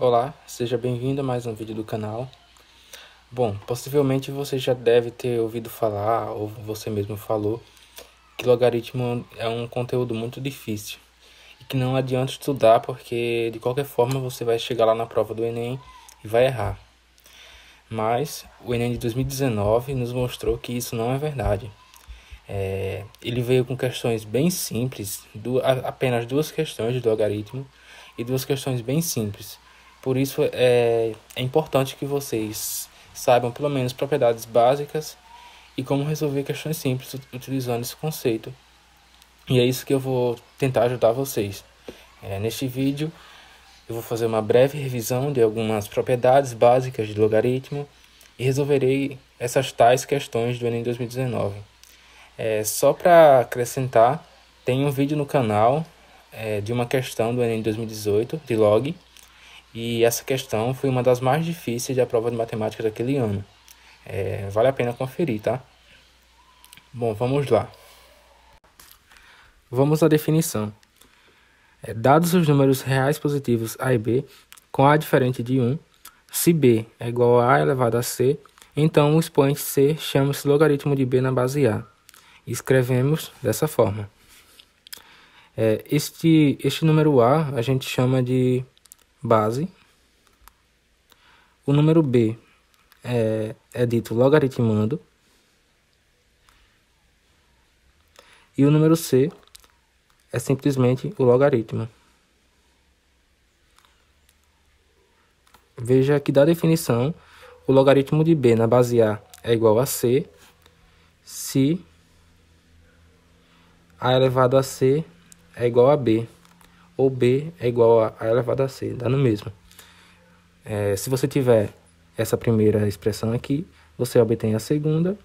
Olá, seja bem-vindo a mais um vídeo do canal. Bom, possivelmente você já deve ter ouvido falar, ou você mesmo falou, que logaritmo é um conteúdo muito difícil e que não adianta estudar porque de qualquer forma você vai chegar lá na prova do Enem e vai errar. Mas o Enem de 2019 nos mostrou que isso não é verdade. Ele veio com questões bem simples, apenas duas questões de logaritmo e duas questões bem simples. Por isso é importante que vocês saibam pelo menos propriedades básicas e como resolver questões simples utilizando esse conceito. E é isso que eu vou tentar ajudar vocês. Neste vídeo eu vou fazer uma breve revisão de algumas propriedades básicas de logaritmo e resolverei essas tais questões do Enem 2019. Só para acrescentar, tem um vídeo no canal de uma questão do Enem 2018, de log, e essa questão foi uma das mais difíceis da prova de matemática daquele ano. Vale a pena conferir, tá? Bom, vamos lá. Vamos à definição. Dados os números reais positivos a e b, com a diferente de 1, se b é igual a elevado a c, então o expoente c chama-se logaritmo de b na base a. Escrevemos dessa forma. Este número a a gente chama de base. O número b é dito logaritmando. E o número c é simplesmente o logaritmo. Veja que da definição, o logaritmo de b na base a é igual a c se a elevado a c é igual a b, ou b é igual a elevado a c, dá no mesmo. Se você tiver essa primeira expressão aqui, você obtém a segunda,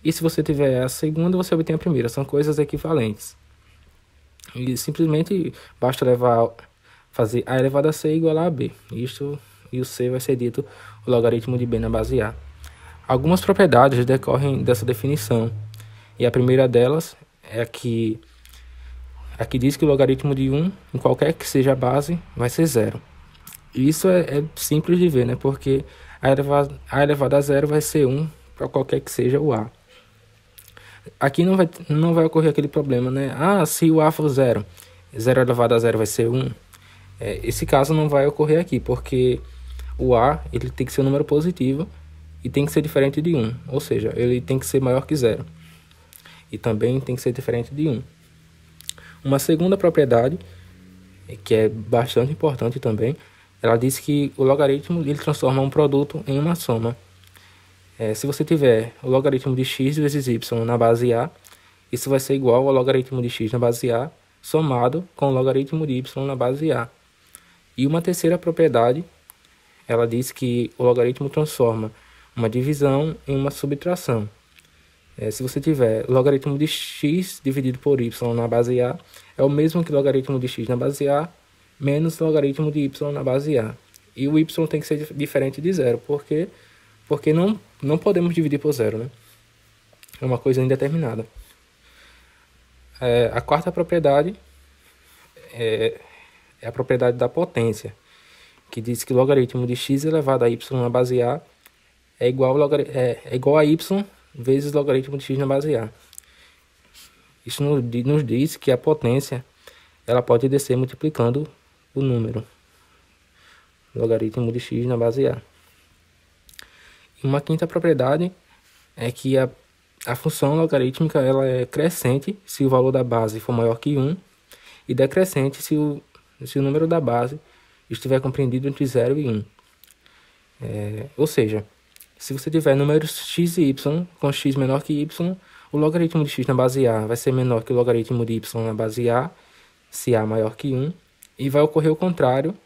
e se você tiver a segunda, você obtém a primeira, são coisas equivalentes. E simplesmente basta fazer a elevado a c igual a b, e o c vai ser dito o logaritmo de b na base a. Algumas propriedades decorrem dessa definição, e a primeira delas é a que diz que o logaritmo de 1, em qualquer que seja a base, vai ser zero. E isso é simples de ver, né? Porque a elevado a zero vai ser 1 para qualquer que seja o a. Aqui não vai ocorrer aquele problema, né? Se o a for zero, 0 elevado a zero vai ser 1. Esse caso não vai ocorrer aqui, porque o a ele tem que ser um número positivo e tem que ser diferente de 1. Ou seja, ele tem que ser maior que zero. E também tem que ser diferente de 1. Uma segunda propriedade, que é bastante importante também, ela diz que o logaritmo ele transforma um produto em uma soma. Se você tiver o logaritmo de x vezes y na base a, isso vai ser igual ao logaritmo de x na base a somado com o logaritmo de y na base a. E uma terceira propriedade, ela diz que o logaritmo transforma uma divisão em uma subtração. Se você tiver logaritmo de x dividido por y na base a, é o mesmo que logaritmo de x na base a menos logaritmo de y na base a. E o y tem que ser diferente de zero, porque não podemos dividir por zero, né? É uma coisa indeterminada. A quarta propriedade é a propriedade da potência, que diz que o logaritmo de x elevado a y na base a é igual a y vezes logaritmo de x na base a. Isso nos diz que a potência ela pode descer multiplicando o número, logaritmo de x na base a. E uma quinta propriedade é que a função logarítmica ela é crescente se o valor da base for maior que 1 e decrescente se o número da base estiver compreendido entre 0 e 1. Ou seja, se você tiver números x e y com x menor que y, o logaritmo de x na base a vai ser menor que o logaritmo de y na base a, se a maior que 1, e vai ocorrer o contrário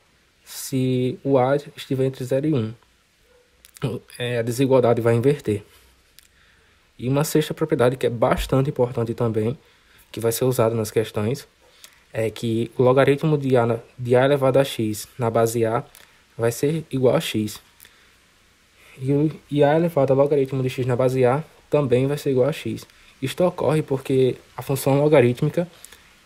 se o a estiver entre 0 e 1. A desigualdade vai inverter. E uma sexta propriedade que é bastante importante também, que vai ser usada nas questões, é que o logaritmo de a elevado a x na base a vai ser igual a x. E a elevado a logaritmo de x na base a também vai ser igual a x. Isto ocorre porque a função logarítmica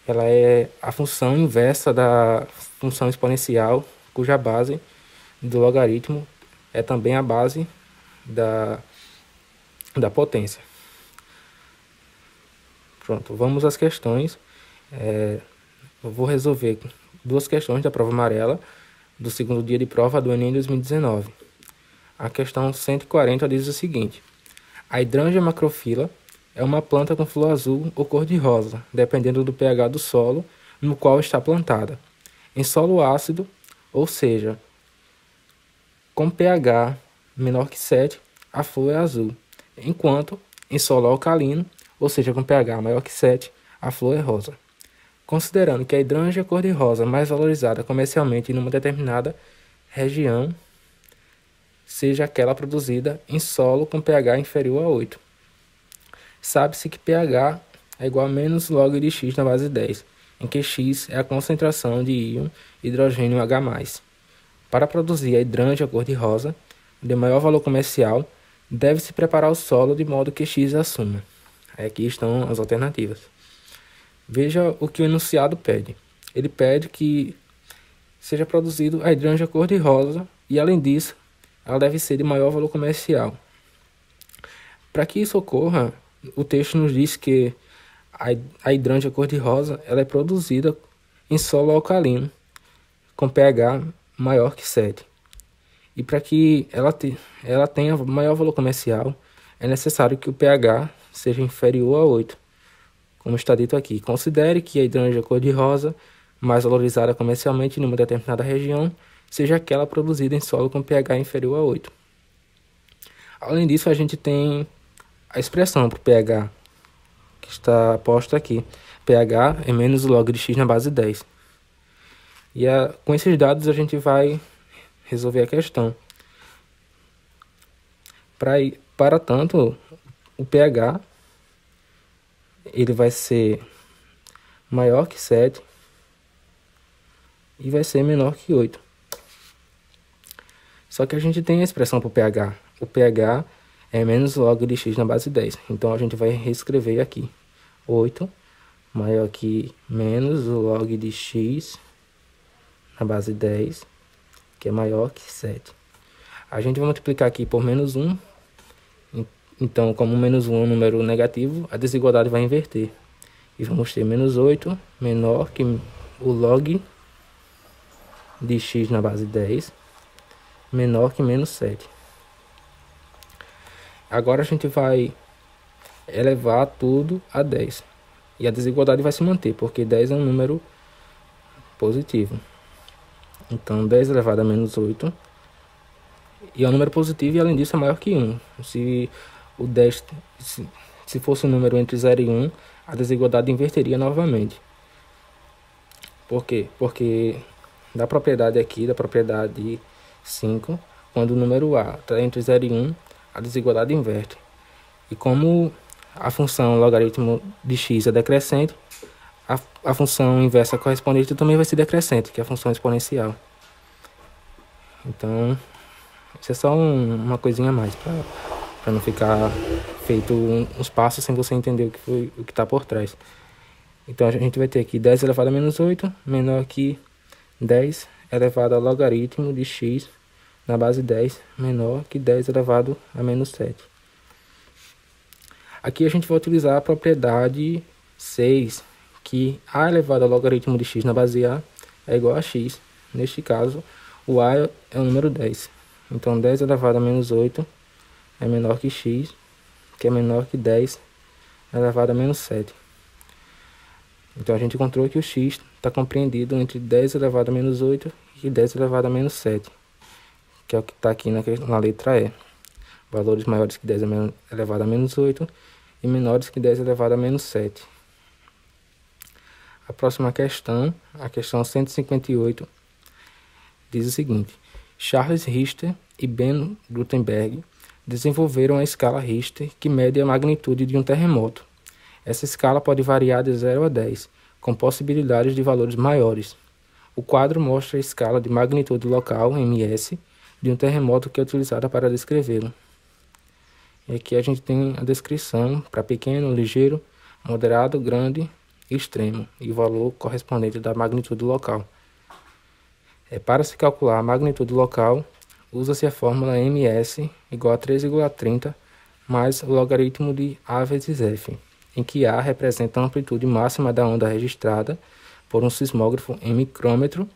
ela é a função inversa da função exponencial, cuja base do logaritmo é também a base da potência. Pronto, vamos às questões. Eu vou resolver 2 questões da prova amarela do segundo dia de prova do Enem 2019. A questão 140 diz o seguinte: a hidrangeia macrofila é uma planta com flor azul ou cor-de-rosa, dependendo do pH do solo no qual está plantada. Em solo ácido, ou seja, com pH menor que 7, a flor é azul, enquanto em solo alcalino, ou seja, com pH maior que 7, a flor é rosa. Considerando que a hidrangeia cor-de-rosa mais valorizada comercialmente em uma determinada região seja aquela produzida em solo com pH inferior a 8. Sabe-se que pH é igual a menos log de X na base 10, em que X é a concentração de íon hidrogênio H+. Para produzir a hidrangeia cor-de-rosa de maior valor comercial, deve-se preparar o solo de modo que X assuma. Aqui estão as alternativas. Veja o que o enunciado pede. Ele pede que seja produzido a hidrangeia cor-de-rosa e, além disso, ela deve ser de maior valor comercial. Para que isso ocorra, o texto nos diz que a hidrangeia cor-de-rosa ela é produzida em solo alcalino, com pH maior que 7. E para que ela tenha maior valor comercial, é necessário que o pH seja inferior a 8. Como está dito aqui, considere que a hidrangeia cor-de-rosa mais valorizada comercialmente em uma determinada região seja aquela produzida em solo com pH inferior a 8. Além disso, a gente tem a expressão para o pH, que está posta aqui. pH é menos log de X na base 10. E com esses dados a gente vai resolver a questão. Para tanto, o pH ele vai ser maior que 7 e vai ser menor que 8. Só que a gente tem a expressão para o pH. O pH é menos log de X na base 10. Então a gente vai reescrever aqui. 8 maior que menos o log de X na base 10, que é maior que 7. A gente vai multiplicar aqui por menos 1. Então, como menos 1 é um número negativo, a desigualdade vai inverter. E vamos ter menos 8 menor que o log de X na base 10, menor que menos 7. Agora a gente vai elevar tudo a 10. E a desigualdade vai se manter, porque 10 é um número positivo. Então, 10 elevado a menos 8. E é um número positivo e, além disso, é maior que 1. Se fosse um número entre 0 e 1, a desigualdade inverteria novamente. Por quê? Porque da propriedade aqui, da propriedade 5, quando o número A está entre 0 e 1, a desigualdade inverte. E como a função logaritmo de x é decrescente, a função inversa correspondente também vai ser decrescente, que é a função exponencial. Então, isso é só uma coisinha a mais, para não ficar feito uns passos sem você entender o que está por trás. Então, a gente vai ter aqui 10 elevado a menos 8, menor que 10 elevado ao logaritmo de x na base 10, menor que 10 elevado a menos 7. Aqui a gente vai utilizar a propriedade 6, que a elevado ao logaritmo de x na base a é igual a x. Neste caso, o a é o número 10. Então, 10 elevado a menos 8 é menor que x, que é menor que 10 elevado a menos 7. Então, a gente encontrou que o x está compreendido entre 10 elevado a menos 8 e 10 elevado a menos 7, que é o que está aqui na letra E. Valores maiores que 10 elevado a menos 8 e menores que 10 elevado a menos 7. A próxima questão, a questão 158, diz o seguinte: Charles Richter e Ben Gutenberg desenvolveram a escala Richter, que mede a magnitude de um terremoto. Essa escala pode variar de 0 a 10, com possibilidades de valores maiores. O quadro mostra a escala de magnitude local, ms, de um terremoto que é utilizada para descrevê-lo. E aqui a gente tem a descrição para pequeno, ligeiro, moderado, grande e extremo, e o valor correspondente da magnitude local. Para se calcular a magnitude local, usa-se a fórmula ms igual a 3,30 mais o logaritmo de A vezes F, em que A representa a amplitude máxima da onda registrada por um sismógrafo em micrômetro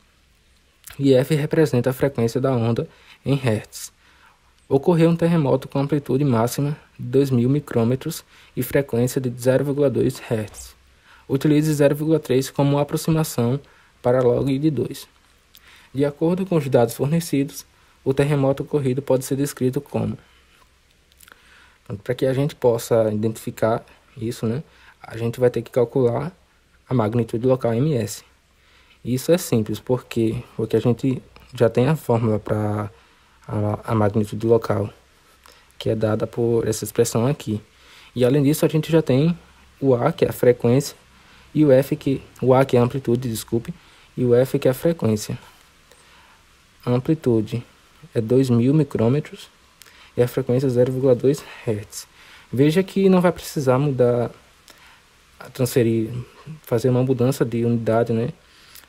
e F representa a frequência da onda em Hz. Ocorreu um terremoto com amplitude máxima de 2000 micrômetros e frequência de 0,2 Hz. Utilize 0,3 como uma aproximação para log de 2. De acordo com os dados fornecidos, o terremoto ocorrido pode ser descrito como... Para que a gente possa identificar isso, né, a gente vai ter que calcular a magnitude local ms. Isso é simples, porque a gente já tem a fórmula para a magnitude local, que é dada por essa expressão aqui. E além disso, a gente já tem o A, que é a frequência, e o F, o A, que é a amplitude, desculpe, e o F, que é a frequência. A amplitude é 2000 micrômetros e a frequência é 0,2 Hz. Veja que não vai precisar fazer uma mudança de unidade, né?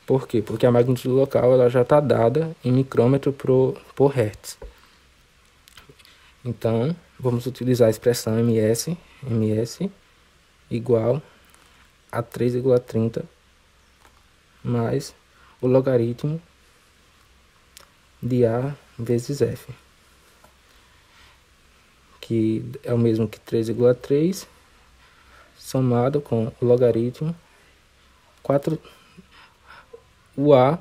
Por quê? Porque a magnitude local ela já está dada em micrômetro por Hertz. Então, vamos utilizar a expressão ms igual a 3,30 mais o logaritmo de A vezes F, que é o mesmo que 3,3 somado com o logaritmo 4. O A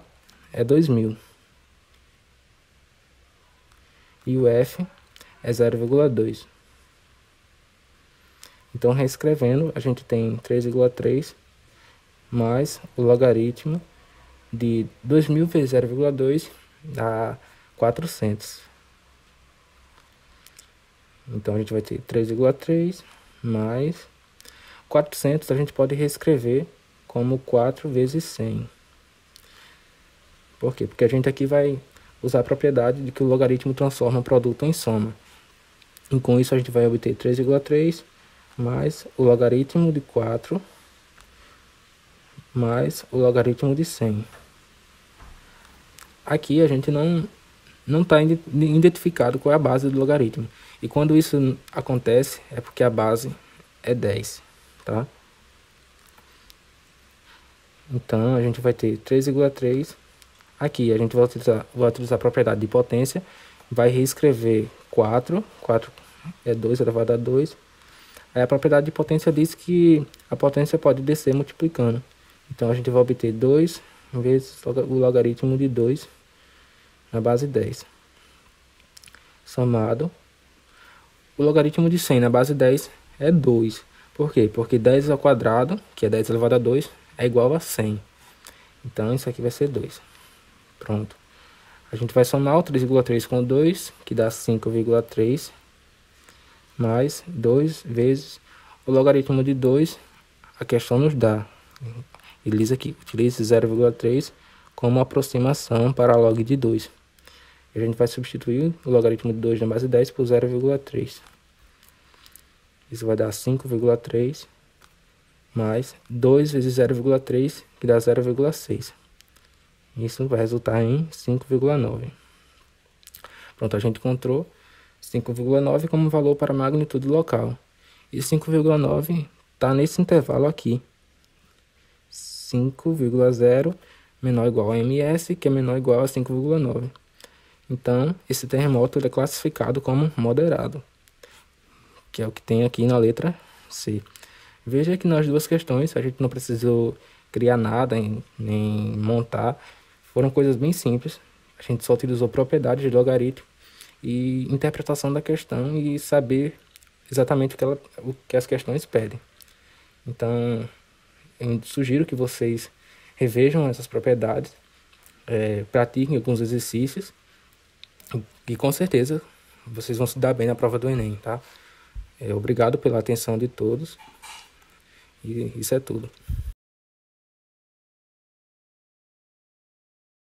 é 2000 e o F é 0,2. Então, reescrevendo, a gente tem 3,3 mais o logaritmo de 2000 vezes 0,2 dá 400. Então, a gente vai ter 3,3 mais 400, a gente pode reescrever como 4 vezes 100. Por quê? Porque a gente aqui vai usar a propriedade de que o logaritmo transforma o produto em soma. E com isso a gente vai obter 3,3 mais o logaritmo de 4 mais o logaritmo de 100. Aqui a gente não está identificado qual é a base do logaritmo. E quando isso acontece é porque a base é 10, tá? Então a gente vai ter 3,3. Aqui a gente vai utilizar a propriedade de potência, vai reescrever 4 é 2 elevado a 2. Aí a propriedade de potência diz que a potência pode descer multiplicando. Então a gente vai obter 2 vezes o logaritmo de 2 na base 10. Somado. O logaritmo de 100 na base 10 é 2. Por quê? Porque 10 ao quadrado, que é 10 elevado a 2, é igual a 100. Então isso aqui vai ser 2. Pronto. A gente vai somar o 3,3 com 2, que dá 5,3, mais 2 vezes o logaritmo de 2, a questão nos dá. Ele diz aqui, utilize 0,3 como aproximação para log de 2. E a gente vai substituir o logaritmo de 2 na base 10 por 0,3. Isso vai dar 5,3 mais 2 vezes 0,3, que dá 0,6. Isso vai resultar em 5,9. Pronto, a gente encontrou 5,9 como valor para a magnitude local. E 5,9 está nesse intervalo aqui. 5,0 menor ou igual a ms, que é menor ou igual a 5,9. Então, esse terremoto ele é classificado como moderado, que é o que tem aqui na letra C. Veja que nas duas questões a gente não precisou criar nada, nem montar. Foram coisas bem simples. A gente só utilizou propriedades de logaritmo e interpretação da questão e saber exatamente o que as questões pedem. Então, eu sugiro que vocês revejam essas propriedades, pratiquem alguns exercícios e com certeza vocês vão se dar bem na prova do Enem, tá? Obrigado pela atenção de todos e isso é tudo.